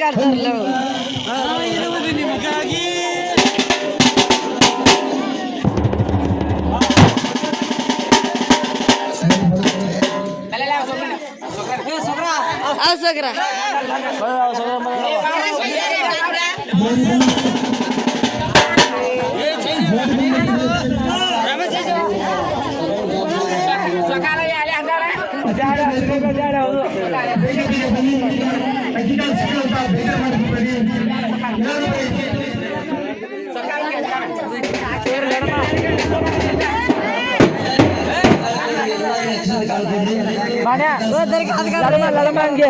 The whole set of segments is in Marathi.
कार्ड धरलं सगळा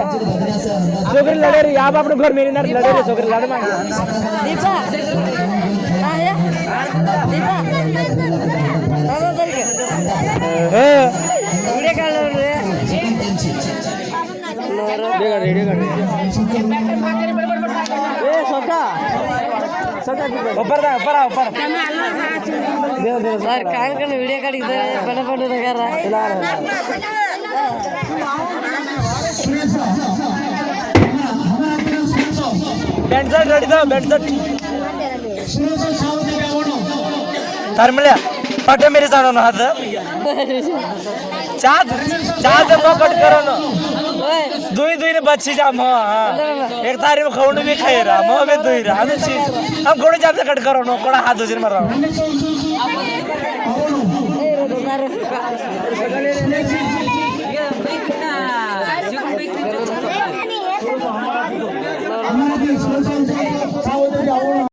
छोकरी लड़े रही आप अपने घर मेरे नार लड़े रही छोकरी लड़ मांगे दीपा दीपा दादा तरीके वीडियो कॉल रे रेडी कर ए सोका सोका ऊपर दा ऊपर आ ऊपर सर काय करने वीडियो काढ इथे बडा बडा नगारा बेंचट रेडी था बेंचट धर्मल्या पटे मेरे साथ ना हाथ चाद चाद को कट करो ना दुई दुई ने बच्ची जा मां एक तारी में खाऊं भी खाए रहा मां में दुई रहा तो चीज हम कोड़े चाद कट करो ना कोड़ा हाथ दूसरे मर रहा